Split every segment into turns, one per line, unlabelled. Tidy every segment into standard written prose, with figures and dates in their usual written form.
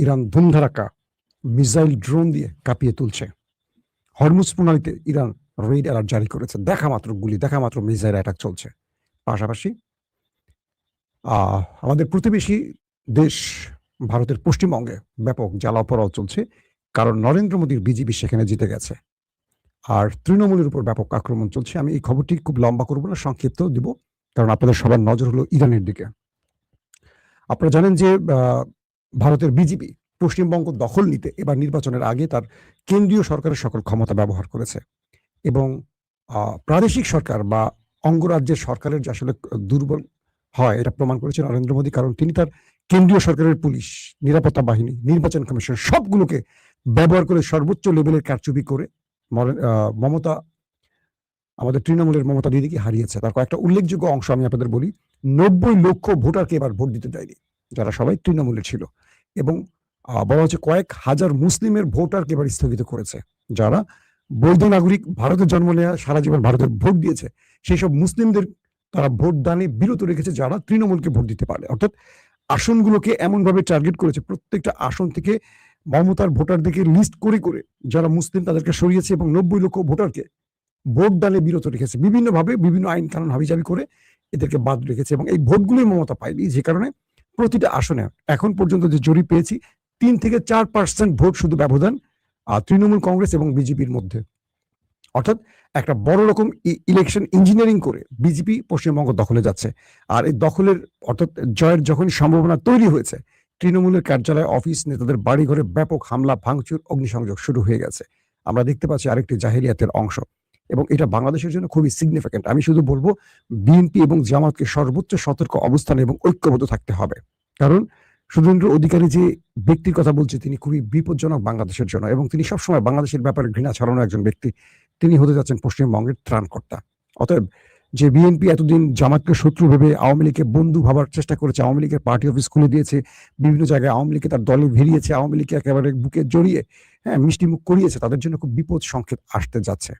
Iran ধুমধারাক্কা missile drone দিয়ে কাঁপিয়ে তুলছে। হরমুজ প্রণালীতে ইরান রেড অ্যালার্ট জারি করেছে, দেখা মাত্র গুলি, দেখা মাত্র মিসাইল অ্যাটাক চলছে। পাশাপাশি আমাদের প্রতিবেশী দেশ ভারতের পশ্চিমবঙ্গে ব্যাপক জ্বালাও চলছে, কারণ নরেন্দ্র মোদীর বিজেপি সেখানে জিতে গেছে। আর তৃণমূলের উপর ব্যাপক আক্রমণ চলছে। আমি এই খবরটি খুব লম্বা করবো না, সংক্ষিপ্ত দিব, কারণ আপনাদের সবার নজর হলো ইরানের দিকে। আপনারা জানেন যে ভারতের বিজেপি পশ্চিমবঙ্গ দখল নিতে এবার নির্বাচনের আগে তার কেন্দ্রীয় সরকারের সকল ক্ষমতা ব্যবহার করেছে, এবং প্রাদেশিক সরকার বা অঙ্গরাজ্যের সরকারের যে আসলে দুর্বল হয় এটা প্রমাণ করেছে নরেন্দ্র মোদী, কারণ তিনি তার কেন্দ্রীয় সরকারের পুলিশ, নিরাপত্তা বাহিনী, নির্বাচন কমিশন সবগুলোকে ব্যবহার করে সর্বোচ্চ লেভেলের কারচুপি করে মমতা, আমাদের তৃণমূলের মমতা দিদিকে হারিয়েছে। তার কয়েকটা উল্লেখযোগ্য অংশ আমি আপনাদের বলি। 90 লক্ষ ভোটারকে এবার ভোট দিতে দেয়নি, যারা সবাই তৃণমূলের ছিল, এবং বলা হচ্ছে কয়েক হাজার মুসলিমের ভোটারকে এবার স্থগিত করেছে, যারা বৈধ নাগরিক, ভারতের জন্ম নেওয়া, সারা জীবন ভারতের ভোট দিয়েছে, সেই সব মুসলিমদের তারা ভোট দানে বিরত রেখেছে, যারা তৃণমূলকে ভোট দিতে পারে। অর্থাৎ আসনগুলোকে এমনভাবে টার্গেট করেছে, প্রত্যেকটা আসন থেকে মমতার ভোটারদেরকে লিস্ট করে করে যারা মুসলিম তাদেরকে সরিয়েছে, এবং 90 লক্ষ ভোটারকে ভোট দানে বিরত রেখেছে, বিভিন্নভাবে বিভিন্ন আইন কানুন হাবিজাবি করে এদেরকে বাদ রেখেছে, এবং এই ভোটগুলোই মমতা পায়নি, যে কারণে প্রতিটা আসনে এখন পর্যন্ত যে জরিপ পেয়েছি 3 থেকে 4% ভোট শুধু ব্যবধান তৃণমূল কংগ্রেস এবং বিজেপির মধ্যে। অর্থাৎ একটা বড় রকম ইলেকশন ইঞ্জিনিয়ারিং করে বিজেপি পশ্চিমবঙ্গ দখলে যাচ্ছে। আর এই দখলের অর্থাৎ জয়ের যখন সম্ভাবনা তৈরি হয়েছে, তৃণমূলের কার্যালয়, অফিস, নেতাদের বাড়ি ঘরে ব্যাপক হামলা, ভাঙচুর, অগ্নিসংযোগ শুরু হয়ে গেছে। আমরা দেখতে পাচ্ছি আরেকটি জাহেলিয়াতের অংশ, এবং এটা বাংলাদেশের জন্য খুবই সিগনিফিক্যান্ট। আমি শুধু বলবো বিএনপি এবং জামাতকে সর্বোচ্চ সতর্ক অবস্থানে এবং ঐক্যবদ্ধ থাকতে হবে, কারণ শুভেন্দু অধিকারী যে ব্যক্তির কথা বলছে তিনি খুবই বিপজ্জনক বাংলাদেশের জন্য, এবং তিনি সবসময় বাংলাদেশের ব্যাপারে ঘৃণা ছড়ানো একজন ব্যক্তি। তিনি হতে যাচ্ছেন পশ্চিমবঙ্গের ত্রাণকর্তা। অতএব যে বিএনপি এতদিন জামাতকে শত্রু ভেবে আওয়ামী লীগকে বন্ধু ভাবার চেষ্টা করেছে, আওয়ামী লীগের পার্টি অফিস খুলে দিয়েছে, বিভিন্ন জায়গায় আওয়ামী লীগকে তার দলে ভিড়িয়েছে, আওয়ামী লীগকে একেবারে বুকে জড়িয়ে মিষ্টি মুখ করিয়েছে, তাদের জন্য খুব বিপদ সংকেত আসতে যাচ্ছে।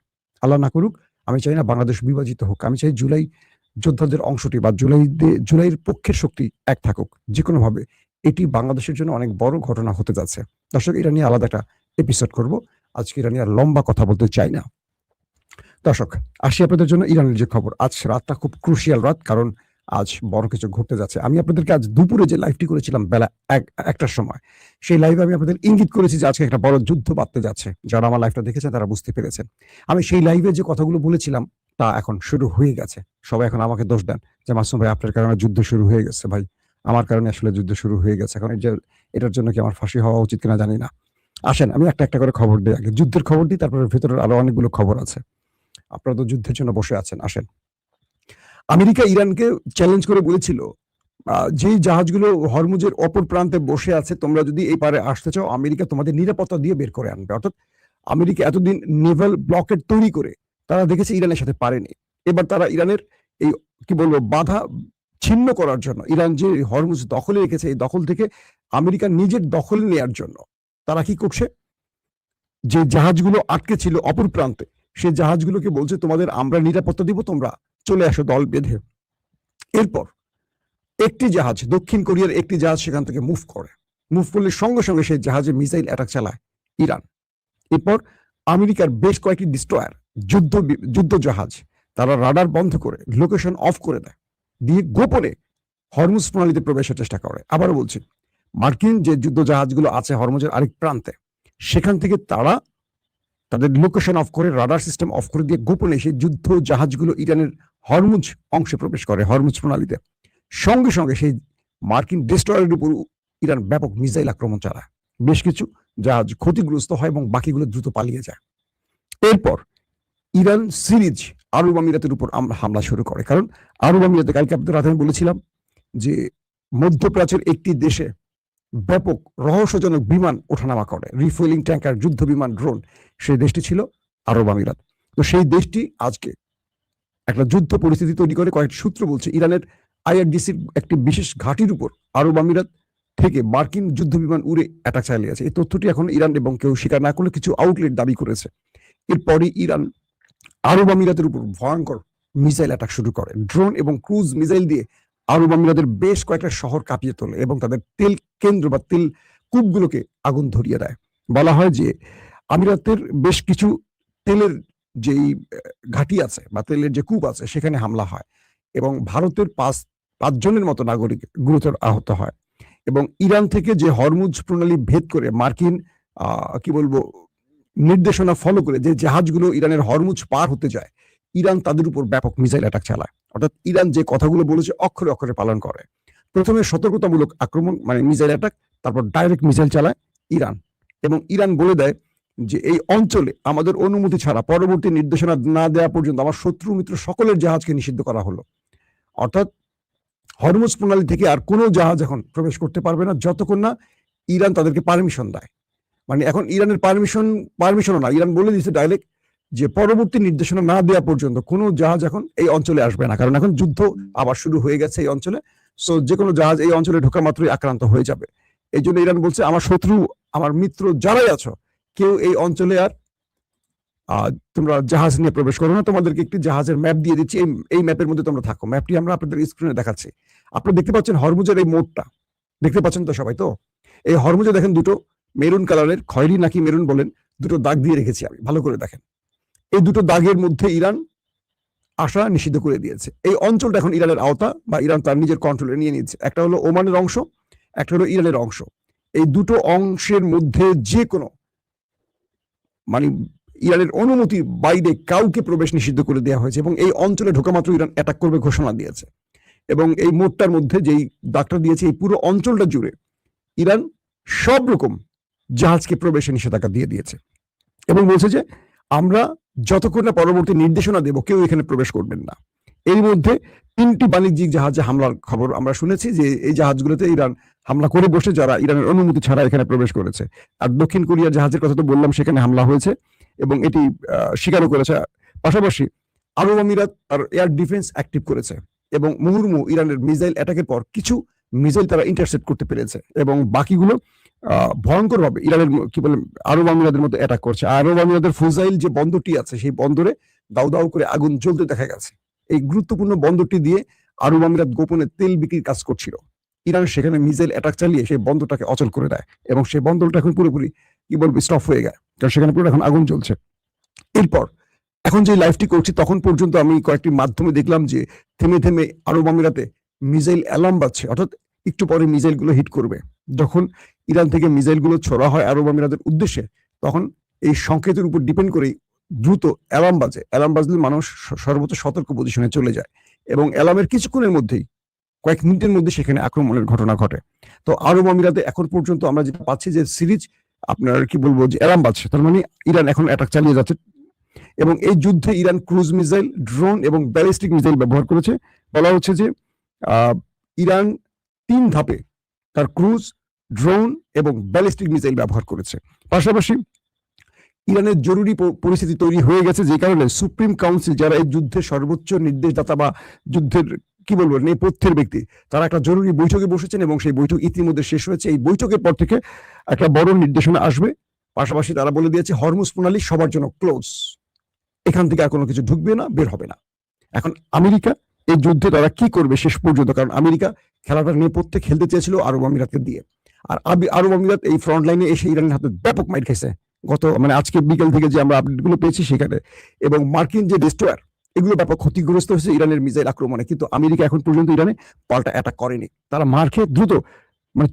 আল্লাহ না করুক। আমি চাই না বাংলাদেশ বিভাজিত হোক। আমি চাই জুলাই যোদ্ধাদের অংশটি বা জুলাইয়ের পক্ষের শক্তি এক থাকুক যে কোনো ভাবে। এটি বাংলাদেশের জন্য অনেক বড় ঘটনা হতে যাচ্ছে। দর্শক, এটা নিয়ে আলাদা একটা এপিসোড করব, আজকে এটা নিয়ে আর লম্বা কথা বলতে চাই না। দর্শক, আসি আপনাদের জন্য ইরানের যে খবর। আজ রাতটা খুব ক্রুশিয়াল রাত, কারণ আজ বড় কিছু ঘটতে যাচ্ছে। আমি আপনাদেরকে আজ দুপুরে যে লাইভটি করেছিলাম বেলা 1টার সময়, সেই লাইভে আমি আপনাদের ইঙ্গিত করেছি যে আজকে একটা বড় যুদ্ধ বাঁধতে যাচ্ছে। যারা আমার লাইভটা দেখেছেন তারা বুঝতে পেরেছেন। আমি সেই লাইভে যে কথাগুলো বলেছিলাম তা এখন শুরু হয়ে গেছে। সবাই এখন আমাকে দোষ দেন যে মাসুম ভাই আপনার কারণে যুদ্ধ শুরু হয়ে গেছে। ভাই, আমার কারণে আসলে যুদ্ধ শুরু হয়ে গেছে। এখন এটার জন্য কি আমার ফাঁসি হওয়া উচিত কিনা জানি না। আসেন আমি একটা একটা করে খবর দিই, আগে যুদ্ধের খবর দিই, তারপরে ভেতরের আরো অনেকগুলো খবর আছে। আপনারা তো যুদ্ধের জন্য বসে আছেন। আসেন, আমেরিকা ইরানকে চ্যালেঞ্জ করে বলেছিল যেই জাহাজগুলো হরমুজের অপর প্রান্তে বসে আছে, তোমরা যদি এই পারে আসতে চাও আমেরিকা তোমাদের নিরাপত্তা দিয়ে বের করে আনবে। অর্থাৎ আমেরিকা এতদিন নেভাল ব্লকেট তৈরি করে তারা দেখেছে ইরানের সাথে পারেনি। এবার তারা ইরানের এই কি বলবো বাধা ছিন্ন করার জন্য, ইরান যে হরমুজ দখলে রেখেছে এই দখল থেকে আমেরিকা নিজের দখলে নেয়ার জন্য তারা কি করছে, যে জাহাজগুলো আটকে ছিল অপর প্রান্তে সেই জাহাজগুলোকে বলছে তোমাদের আমরা নিরাপত্তা দিব, তোমরা চলে আসো দল বেঁধে। এরপর একটি জাহাজ, দক্ষিণ কোরিয়ার একটি জাহাজ সেখান থেকে মুভ করলে সঙ্গে সঙ্গে সেই জাহাজে মিসাইল অ্যাটাক চালায় ইরান। এরপর আমেরিকার বেশ কয়েকটি ডিস্ট্রয়ার, যুদ্ধ জাহাজ, তারা রাডার বন্ধ করে লোকেশন অফ করে দেয়, দিয়ে গোপনে হরমুজ প্রণালীতে প্রবেশের চেষ্টা করে। আবারও বলছি, মার্কিন যে যুদ্ধ জাহাজগুলো আছে হরমুজের আরেক প্রান্তে, সেখান থেকে তারা তাদের লোকেশন অফ করে, রাডার সিস্টেম অফ করে দিয়ে গোপনে সেই যুদ্ধ জাহাজগুলো ইরানের হরমুজ অংশে প্রবেশ করে, হরমুজ প্রণালীতে। সঙ্গে সঙ্গে সেই মার্কিন ডেস্ট্রয়ারের উপর ইরান ব্যাপক মিসাইল আক্রমণ চালায়। বেশ কিছু জাহাজ ক্ষতিগ্রস্ত হয় এবং বাকিগুলো দ্রুত পালিয়ে যায়। এরপর ইরান সিরিজ আরব আমিরাতের উপর হামলা শুরু করে, কারণ আরব আমিরাতে কালকে আপনাদের রাতে আমি বলেছিলাম যে মধ্যপ্রাচ্যের একটি দেশে ব্যাপক রহস্যজনক বিমান ওঠানামা করে, রিফুয়েলিং ট্যাঙ্কার, যুদ্ধ বিমান, ড্রোন, সেই দেশটি ছিল আরব আমিরাত। তো সেই দেশটি আজকে একটা যুদ্ধ পরিস্থিতি তৈরি করে। কয়েকটি সূত্র বলছে ইরানের আইআরডিসির একটি বিশেষ ঘাঁটির উপর আরব আমিরাত থেকে মার্কিন যুদ্ধ বিমান উড়ে অ্যাটাক চালিয়েছে। এই তথ্যটি এখন ইরান এবং কেউ স্বীকার না করলে কিছু আউটলেট দাবি করেছে। এরপরই ইরান আরব আমিরাতের উপর ভয়ঙ্কর মিসাইল অ্যাটাক শুরু করে, ড্রোন এবং ক্রুজ মিসাইল দিয়ে আরব আমিরাতের বেশ কয়েকটা শহর কাঁপিয়ে তোলে এবং তাদের তেল কেন্দ্র বা তেল কূপগুলোকে আগুন ধরিয়ে দেয়। বলা হয় যে আমিরাতের বেশ কিছু তেলের যেই ঘাঁটি আছে বা তেলের যে কূপ আছে সেখানে হামলা হয় এবং ভারতের পাঁচজনের মতো নাগরিক গুরুতর আহত হয়। এবং ইরান থেকে যে হরমুজ প্রণালী ভেদ করে মার্কিন কি বলবো নির্দেশনা ফলো করে যে জাহাজগুলো ইরানের হরমুজ পার হতে যায়, ইরান তাদের উপর ব্যাপক মিসাইল অ্যাটাক চালায়। অর্থাৎ ইরান যে কথাগুলো বলেছে অক্ষরে অক্ষরে পালন করে। প্রথমে সতর্কতামূলক আক্রমণ মানে মিসাইল অ্যাটাক, তারপর ডাইরেক্ট মিসাইল চালায় ইরান। এবং ইরান বলে দেয় যে এই অঞ্চলে আমাদের অনুমতি ছাড়া পরবর্তী নির্দেশনা না দেওয়া পর্যন্ত আমার শত্রু মিত্র সকলের জাহাজকে নিষিদ্ধ করা হলো। অর্থাৎ হরমুজ প্রণালী থেকে আর কোনো জাহাজ এখন প্রবেশ করতে পারবে না যতক্ষণ না ইরান তাদেরকে পারমিশন দেয়। মানে এখন ইরানের পারমিশনও না, ইরান বলে দিচ্ছে ডাইরেক্ট যে পরবর্তী নির্দেশনা না দেওয়া পর্যন্ত কোনো জাহাজ এখন এই অঞ্চলে আসবে না, কারণ এখন যুদ্ধ আবার শুরু হয়ে গেছে এই অঞ্চলে। সো যে কোনো জাহাজ এই অঞ্চলে ঢোকা মাত্রই আক্রান্ত হয়ে যাবে। এই জন্য ইরান বলছে আমার শত্রু আমার মিত্র যারাই আছো কেউ এই অঞ্চলে আর তোমরা জাহাজ নিয়ে প্রবেশ করো না, তোমাদেরকে একটি জাহাজের ম্যাপ দিয়ে দিচ্ছি, এই ম্যাপের মধ্যে তোমরা থাকো। ম্যাপটি আমরা আপনাদের স্ক্রিনে দেখাচ্ছি। আপনারা দেখতে পাচ্ছেন হরমুজের এই মোড়টা, দেখতে পাচ্ছেন তো সবাই? তো এই হরমুজে দেখেন দুটো মেরুন কালারের, খয়েরি নাকি মেরুন বলেন, দুটো দাগ দিয়ে রেখেছি আমি, ভালো করে দেখেন। এই দুটো দাগের মধ্যে ইরান আসা নিষিদ্ধ করে দিয়েছে। এই অঞ্চলটা এখন ইরানের আওতা বা ইরান তার নিজের কন্ট্রোলে নিয়ে নিচ্ছে। একটা হলো ওমানের অংশ, একটা হলো ইরানের অংশ। এই দুটো অংশের মধ্যে যে কোনো মানে ইরানের অনুমতির বাইরে কাউকে প্রবেশ নিষিদ্ধ করে দেওয়া হয়েছে এবং এই অঞ্চলে ঢোকা মাত্র ইরান অ্যাটাক করবে ঘোষণা দিয়েছে। এবং এই মোড়টার মধ্যে যেই দাগটা দিয়েছে এই পুরো অঞ্চলটা জুড়ে ইরান সব রকম জাহাজকে প্রবেশে নিষেধাজ্ঞা দিয়ে দিয়েছে এবং বলছে যে আমরা যতক্ষণ না পরবর্তী নির্দেশনা দেব কেউ এখানে প্রবেশ করবেন না। এর মধ্যে 3টি বাণিজ্যিক জাহাজে হামলার খবর আমরা শুনেছি যে এই জাহাজগুলোতে ইরান হামলা করে বসে, যারা ইরানের অনুমতি ছাড়া এখানে প্রবেশ করেছে। আর দক্ষিণ কোরিয়ার জাহাজের কথা তো বললাম, সেখানে হামলা হয়েছে এবং এটি স্বীকারও করেছে। পাশাপাশি আরব আমিরাত আর এয়ার ডিফেন্স অ্যাক্টিভ করেছে এবং মুহুর্মুহু ইরানের মিসাইল অ্যাটাকের পর কিছু মিসাইল তারা ইন্টারসেপ্ট করতে পেরেছে এবং বাকিগুলো ভয়ঙ্করভাবে ইরানের কি বলে আরব আমিরাতের মতো অ্যাটাক করছে। আরব আমিরাতের ফুজাইল যে বন্দরটি আছে সেই বন্দরে দাউ দাউ করে আগুন জ্বলতে দেখা গেছে। এই গুরুত্বপূর্ণ বন্দরটি দিয়ে আরব আমিরাত গোপনে তেল বিক্রির কাজ করছিল। ইরান সেখানে মিসাইল অ্যাটাক চালিয়ে সেই বন্দরটাকে অচল করে দেয় এবং সেই বন্দরটা এখন পুরোপুরি কি বলবো স্টপ হয়ে গেছে, কারণ সেখানে পুরো এখন আগুন জ্বলছে। এরপর এখন যে লাইভটি করছি তখন পর্যন্ত আমি কয়েকটি মাধ্যমে দেখলাম যে থেমে থেমে আরব আমিরাতে মিসাইল অ্যালার্ম বাজছে, অর্থাৎ একটু পরে মিসাইল গুলো হিট করবে। যখন ইরান থেকে মিসাইল গুলো ছোড়া হয় আরব আমিরাতের উদ্দেশ্যে, তখন এই সংকেতের উপর ডিপেন্ড করে দ্রুত অ্যালার্ম বাজে। অ্যালার্ম বাজলে মানুষ সর্বোচ্চ সতর্ক পজিশনে চলে যায় এবং অ্যালার্মের কিছুক্ষণের মধ্যেই, কয়েক মিনিটের মধ্যে সেখানে আক্রমণের ঘটনা ঘটে। তো আরব আমিরাতে এখন পর্যন্ত আমরা যেটা পাচ্ছি যে সিরিজ আপনার কি বলবো যে অ্যালার্ম বাজছে, তার মানে ইরান এখন অ্যাটাক চালিয়ে যাচ্ছে। এবং এই যুদ্ধে ইরান ক্রুজ মিসাইল, ড্রোন এবং ব্যালিস্টিক মিসাইল ব্যবহার করেছে। বলা হচ্ছে যে ইরান 3 ধাপে তার ক্রুজ, ড্রোন এবং ব্যালিস্টিক মিসাইল ব্যবহার করেছে। পাশাপাশি ইরানের জরুরি পরিস্থিতি তৈরি হয়ে গেছে, যে কারণে সুপ্রিম কাউন্সিল, যারা এই যুদ্ধের সর্বোচ্চ নির্দেশদাতা বা যুদ্ধের কি বলবো নেপথ্যের ব্যক্তি, তারা একটা জরুরি বৈঠকে বসেছেন এবং সেই বৈঠক ইতিমধ্যে শেষ হয়েছে। এই বৈঠকের পর থেকে একটা বড় নির্দেশনা আসবে। পাশাপাশি তারা বলে দিয়েছে হরমুজ প্রণালী সবার জন্য ক্লোজ, এখান থেকে আর কোনো কিছু ঢুকবে না, বের হবে না। এখন আমেরিকা এই যুদ্ধে তারা কি করবে শেষ পর্যন্ত, কারণ আমেরিকা খেলাটার নেপথ্যে খেলতে চেয়েছিল আরব আমিরাতকে দিয়ে। আর আরব আমিরাত এই ফ্রন্ট লাইনে এসে ইরানের হাতে ব্যাপক মাইর খাইছে গত আজকে বিকেল থেকে যে আমরা আপডেটগুলো পেয়েছি সেখানে। এবং মার্কিন যে ডেস্ট্রয়ার এগুলো ব্যাপক ক্ষতিগ্রস্ত হয়েছে ইরানের মিসাইল আক্রমণে, কিন্তু আমেরিকা এখন পর্যন্ত ইরানে পাল্টা অ্যাটাক করেনি। তারা মার খেয়ে দ্রুত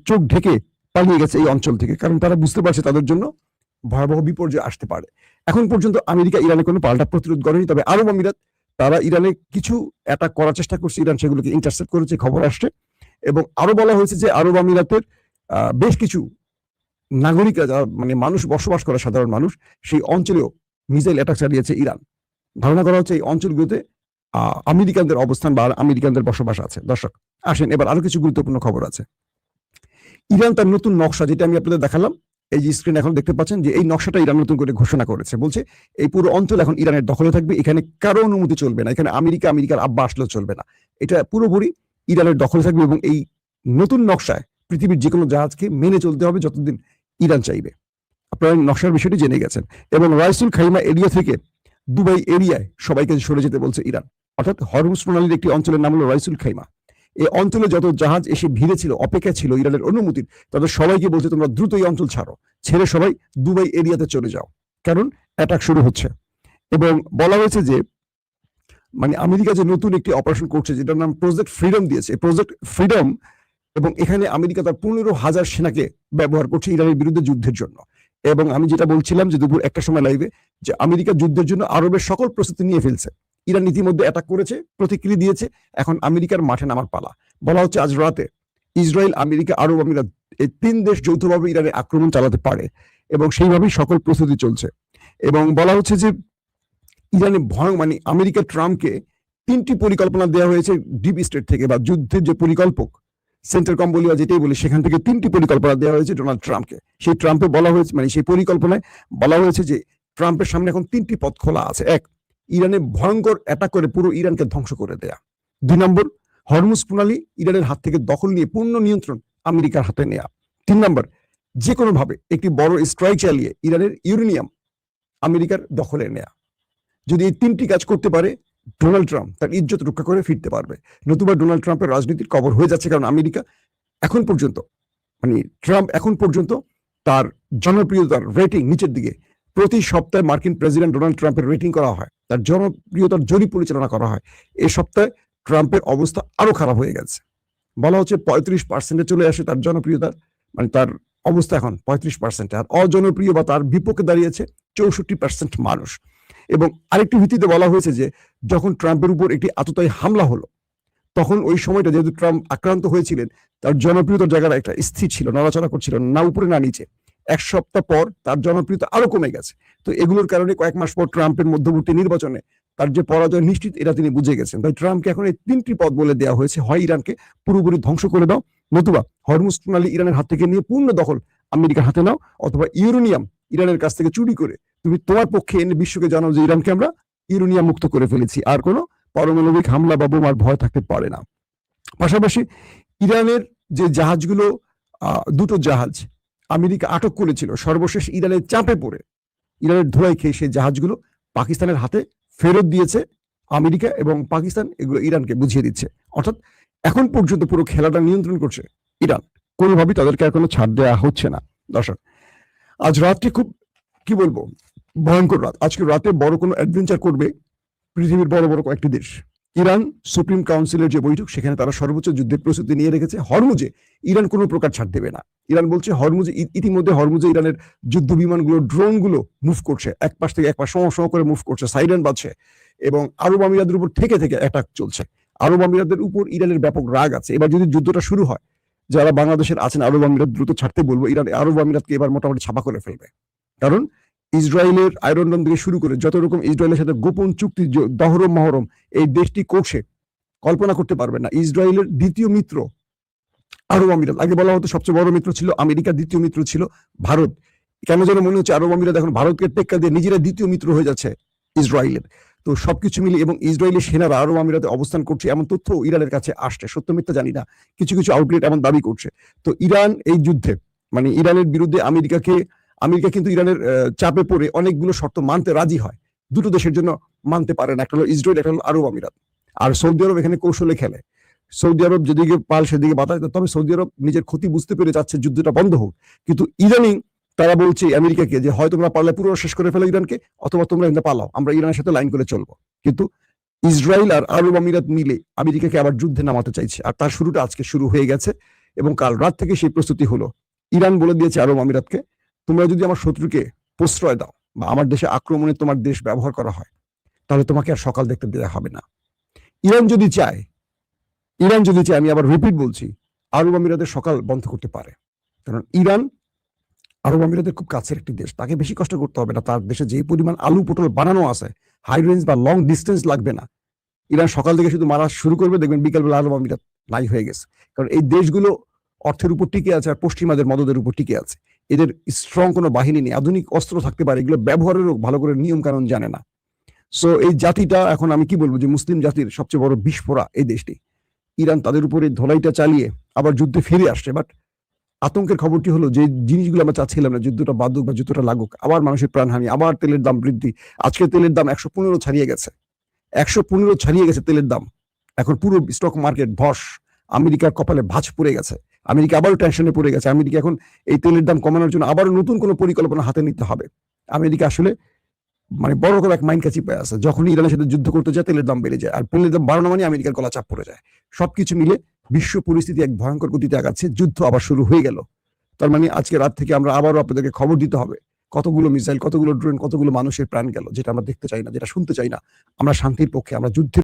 চোখ ঢেকে পালিয়ে গেছে এই অঞ্চল থেকে, কারণ তারা বুঝতে পারছে তাদের জন্য ভয়াবহ বিপর্যয় আসতে পারে। এখন পর্যন্ত আমেরিকা ইরানে কোনো পাল্টা প্রতিরোধ করেনি, তবে আরব আমিরাত তারা ইরানে কিছু অ্যাটাক করার চেষ্টা করছে, ইরান সেগুলোকে ইন্টারসেপ্ট করেছে, খবর আসছে। এবং আরো বলা হয়েছে যে আরব আমিরাতের বেশ কিছু নাগরিকরা, যারা মানুষ বসবাস করে, সাধারণ মানুষ, সেই অঞ্চলেও মিসাইল অ্যাটাক চালিয়েছে ইরান। ধারণা করা হচ্ছে এই অঞ্চলগুলোতে আমেরিকানদের অবস্থান বা আমেরিকানদের বসবাস আছে। দর্শক আসেন এবার আরো কিছু গুরুত্বপূর্ণ খবর আছে। ইরান তার নতুন নকশা, যেটা আমি আপনাদের দেখালাম, এই যে স্ক্রিন এখন দেখতে পাচ্ছেন, যে এই নকশাটা ইরান নতুন করে ঘোষণা করেছে। বলছে এই পুরো অঞ্চল এখন ইরানের দখলে থাকবে, এখানে কারো অনুমতি চলবে না, এখানে আমেরিকার আব্বা আসলেও চলবে না, এটা পুরোপুরি ইরানের দখলে থাকবে। এবং এই নতুন নকশায় পৃথিবীর যে কোনো জাহাজকে মেনে চলতে হবে যতদিন ইরান চাইবে। আপনারা নকশার বিষয়টি জেনে গেছেন। এবং রাইসুল খাইমা এরিয়া থেকে দুবাই এরিয়ায় সবাইকে সরে যেতে বলছে ইরান, অর্থাৎ হরমুজ প্রণালীর একটি অঞ্চলের নাম হলো রাইসুল খাইমা। এই অঞ্চলে যত জাহাজ এসে ভিড়ে ছিল, অপেক্ষা ছিল ইরানের অনুমতির, তাদের সবাইকে বলছে তোমরা দ্রুত এই অঞ্চল ছাড়ো, ছেড়ে সবাই দুবাই এরিয়াতে চলে যাও, কারণ অ্যাটাক শুরু হচ্ছে। এবং বলা হয়েছে যে মানে আমেরিকা যে নতুন একটি অপারেশন করছে যেটার নাম প্রজেক্ট ফ্রিডম দিয়েছে, প্রজেক্ট ফ্রিডম, এবং এখানে আমেরিকা তার 15,000 সেনাকে ব্যবহার করছে ইরানের বিরুদ্ধে যুদ্ধের জন্য। এবং আমি যেটা বলছিলাম যে দুপুর 1টার সময় লাইভে, যে আমেরিকা যুদ্ধের জন্য আরবের সকল প্রস্তুতি নিয়ে ফেলছে। ইরান ইতিমধ্যে অ্যাটাক করেছে, প্রতিক্রিয়া দিয়েছে, এখন আমেরিকার মাঠে নামার পালা। বলা হচ্ছে আজ রাতে ইসরায়েল, আমেরিকা, আরব আমিরাত এই 3 দেশ যৌথভাবে ইরানে আক্রমণ চালাতে পারে, এবং সেইভাবেই সকল প্রস্তুতি চলছে। এবং বলা হচ্ছে যে ইরানে মানে আমেরিকা ট্রাম্পকে 3টি পরিকল্পনা দেওয়া হয়েছে ডিপ স্টেট থেকে, বা যুদ্ধের যে পরিকল্পক সেন্টার কম বলি বা যেটাই বলি, সেখান থেকে 3টি পরিকল্পনা দেওয়া হয়েছে ডোনাল্ড ট্রাম্পকে। সেই ট্রাম্পে বলা হয়েছে, মানে সেই পরিকল্পনায় বলা হয়েছে যে ট্রাম্পের সামনে এখন 3টি পথ খোলা আছে। 1, ইরানে ভয়ঙ্কর অ্যাটাক করে পুরো ইরানকে ধ্বংস করে দেয়া। 2 নম্বর, হরমুজ প্রণালী ইরানের হাত থেকে দখল নিয়ে পূর্ণ নিয়ন্ত্রণ আমেরিকার হাতে নেয়া। 3 নম্বর, যে কোনো ভাবে একটি বড় স্ট্রাইক চালিয়ে ইরানের ইউরেনিয়াম আমেরিকার দখলে নেয়া। যদি এই 3টি কাজ করতে পারে, ডোনাল্ড ট্রাম্প তার ইজ্জত রক্ষা করে ফিরতে পারবে। নতুবা ডোনাল্ড ট্রাম্পের রাজনীতির কবর হয়ে যাচ্ছে, কারণ আমেরিকা এখন পর্যন্ত, মানে ট্রাম্প এখন পর্যন্ত তার জনপ্রিয়তার রেটিং নিচের দিকে। প্রতি সপ্তাহে মার্কিন প্রেসিডেন্ট ডোনাল্ড ট্রাম্পের রেটিং করা হয়, তার জনপ্রিয়তার জরিপ পরিচালনা করা হয়। এই সপ্তাহে ট্রাম্পের অবস্থা আরো খারাপ হয়ে গেছে। বলা হচ্ছে 35% চলে আসে তার জনপ্রিয়তার, মানে তার অবস্থা এখন 35%, আর অজনপ্রিয় বা তার বিপক্ষে দাঁড়িয়েছে 64% মানুষ। এবং আরেকটি ভিত্তিতে বলা হয়েছে যে যখন ট্রাম্পের উপর একটি আততায়ী হামলা হলো, তখন ওই সময়টা যেহেতু ট্রাম্প আক্রান্ত হয়েছিলেন, তার জনপ্রিয়তার জায়গাটা একটা স্থির ছিল, নড়াচড়া করছিল না উপরে না নিচে। 1 সপ্তাহ পর তার জনপ্রিয়তা আরো কমে গেছে। তো এগুলোর কারণে কয়েক মাস পর ট্রাম্পের মধ্যবর্তী নির্বাচনে তার যে পরাজয় নিশ্চিত, এটা তিনি বুঝে গেছেন। তাই ট্রাম্পকে এখন এই 3টি পথ বলে দেওয়া হয়েছে: হয় ইরানকে পুরোপুরি ধ্বংস করে দাও, নতুবা হরমুজ প্রণালী ইরানের হাত থেকে নিয়ে পূর্ণ দখল আমেরিকার হাতে নাও, অথবা ইউরেনিয়াম ইরানের কাছ থেকে চুরি করে তুমি তোমার পক্ষে এনে বিশ্বকে জানাও যে ইরানকে আমরা ইউরেনিয়াম মুক্ত করে ফেলেছি, আর কোনো পারমাণবিক হামলা বা বোমার ভয় থাকতে পারে না। পাশাপাশি ইরানের যে জাহাজগুলো, 2টো জাহাজ আমেরিকা আটক করেছিল, সর্বশেষ ইরানের চাপে পড়ে, ইরানের ধোঁয়ায় খেয়ে সেই জাহাজগুলো পাকিস্তানের হাতে ফেরত দিয়েছে আমেরিকা, এবং পাকিস্তান এগুলো ইরানকে বুঝিয়ে দিচ্ছে। অর্থাৎ এখন পর্যন্ত পুরো খেলাটা নিয়ন্ত্রণ করছে ইরান, কোনোভাবেই তাদেরকে আর কোনো ছাড় দেওয়া হচ্ছে না। দর্শক, আজ রাতটি খুব, কি বলবো, ভয়ঙ্কর রাত। আজকে রাতে বড় কোনো অ্যাডভেঞ্চার করবে পৃথিবীর বড় বড় কয়েকটি দেশ। ইরান সুপ্রিম কাউন্সিলের যে বৈঠক, সেখানে তারা সর্বোচ্চ যুদ্ধের প্রস্তুতি নিয়ে রেখেছে। হরমুজে ইরান কোনো প্রকার ছাড় দেবে না। ইরান বলছে হরমুজে, ইতিমধ্যে হরমুজে ইরানের যুদ্ধ বিমানগুলো, ড্রোনগুলো মুভ করছে, এক পাশ থেকে এক পাশ সম করে মুভ করছে, সাইরেন বাজছে, এবং আরব আমিরাতের উপর থেকে থেকে অ্যাটাক চলছে। আরব আমিরাতের উপর ইরানের ব্যাপক রাগ আছে। এবার যদি যুদ্ধটা শুরু হয়, যারা বাংলাদেশের আছেন আরব আমিরাত দ্রুত ছাড়তে বলবো। ইরান আরব আমিরাতকে এবার মোটামুটি ছাপা করে ফেলবে, কারণ ইসরায়েলের আয়রন ডোম থেকে শুরু করে যত রকম ইসরায়েলের সাথে গোপন চুক্তি, দহরম মহরম এই দেশটি করছে, কল্পনা করতে পারবেন না। ইসরায়েলের দ্বিতীয় মিত্র আরব আমিরাত। আগে বলা হতো সবচেয়ে বড় মিত্র ছিল আমেরিকা, দ্বিতীয় মিত্র ছিল ভারত। কেন যেন মনে হচ্ছে আরব আমিরাত এখন ভারতকে টেক্কা দিয়ে নিজেরা দ্বিতীয় মিত্র হয়ে যাচ্ছে ইসরায়েলের। তো সবকিছু মিলে, এবং ইসরায়েলের সেনারা আরব আমিরাতে অবস্থান করছে এমন তথ্য ইরানের কাছে আসছে, সত্য মিথ্যা জানি না, কিছু কিছু আউটলেট এমন দাবি করছে। তো ইরান এই যুদ্ধে, মানে ইরানের বিরুদ্ধে আমেরিকা কিন্তু ইরানের চাপে পড়ে অনেকগুলো শর্ত মানতে রাজি হয়। 2টো দেশের জন্য মানতে পারে না, একটা হলো ইসরায়েল, একটা হলো আরব আমিরাত। আর সৌদি আরব এখানে কৌশলে খেলে। সৌদি আরব যেদিকে পাল সেদিকে বাতাস, তবে সৌদি আরব নিজের ক্ষতি বুঝতে পেরে যাচ্ছে যুদ্ধটা বন্ধ হোক। কিন্তু ইদানিং তারা বলছে আমেরিকাকে যে হয় তোমরা পারলে পুরো শেষ করে ফেলো ইরানকে, অথবা তোমরা এখানে পালাও, আমরা ইরানের সাথে লাইন করে চলবো। কিন্তু ইসরায়েল আর আরব আমিরাত মিলে আমেরিকাকে আবার যুদ্ধে নামাতে চাইছে, আর তার শুরুটা আজকে শুরু হয়ে গেছে, এবং কাল রাত থেকে সেই প্রস্তুতি হলো। ইরান বলে দিয়েছে আরব আমিরাতকে, তোমরা যদি আমার শত্রুকে প্রশ্রয় দাও বা আমার দেশে আক্রমণে তোমার দেশ ব্যবহার করা হয়, তাহলে তোমাকে আর সকাল দেখতে দেওয়া হবে না। ইরান যদি চায়, আমি আবার রিপিট বলছি, আরব আমিরাতের সকাল বন্ধ করতে পারে। কারণ ইরান আরব আমিরাতের খুব কাছের একটি দেশ, তাকে বেশি কষ্ট করতে হবে না। তার দেশে যে পরিমাণ আলু পটল বানানো আছে, হাই রেঞ্জ বা লং ডিস্টেন্স লাগবে না। ইরান সকাল থেকে শুধু মারা শুরু করবে, দেখবেন বিকালবেলা আরব আমিরাত নাই হয়ে গেছে। কারণ এই দেশগুলো অর্থের উপর টিকে আছে, আর পশ্চিমাদের মদদের উপর টিকে আছে। এদের স্ট্রং কোনো বাহিনী নেই, আধুনিক অস্ত্র থাকতে পারে, এগুলো ব্যবহারেরও ভালো করে নিয়ম কানুন জানে না। সো এই জাতিটা এখন, আমি কি বলবো, যে মুসলিম জাতির সবচেয়ে বড় বিস্ফোরা এই দেশটি। ইরান তাদের উপরে ধোলাইটা চালিয়ে আবার যুদ্ধে ফিরে আসছে। বাট আতঙ্কের খবরটি হলো, যে জিনিসগুলো আমরা চাচ্ছিলাম না, যুদ্ধটা বাদুক বা যুদ্ধটা লাগুক, আবার মানুষের প্রাণহানি, আবার তেলের দাম বৃদ্ধি। আজকে তেলের দাম 115 ছাড়িয়ে গেছে, 115 ছাড়িয়ে গেছে তেলের দাম। এখন পুরো স্টক মার্কেট ধস। আমেরিকার কপালে ভাঁজ পড়ে গেছে। আমেরিকা আবারও টেনশনে পড়ে গেছে। আমেরিকা এখন এই তেলের দাম কমানোর জন্য আবারও নতুন কোনো পরিকল্পনা হাতে নিতে হবে। আমেরিকা আসলে মানে বড় রকম এক মাইন্ড চিপে আছে। যখনই ইরানের সাথে যুদ্ধ করতে যায় তেলের দাম বেড়ে যায়, আর তেলের দাম বাড়ানো মানে আমেরিকার গলা চাপ পড়ে যায়। সবকিছু মিলে বিশ্ব পরিস্থিতি এক ভয়ঙ্কর গতিতে আগাচ্ছে। যুদ্ধ আবার শুরু হয়ে গেল। তার মানে আজকে রাত থেকে আমরা আবারও আপনাদেরকে খবর দিতে হবে কতগুলো মিসাইল, কতগুলো ড্রোন, কতগুলো মানুষের প্রাণ গেল, যেটা আমরা দেখতে চাই না, যেটা শুনতে চাই না। আমরা শান্তির পক্ষে, আমরা যুদ্ধের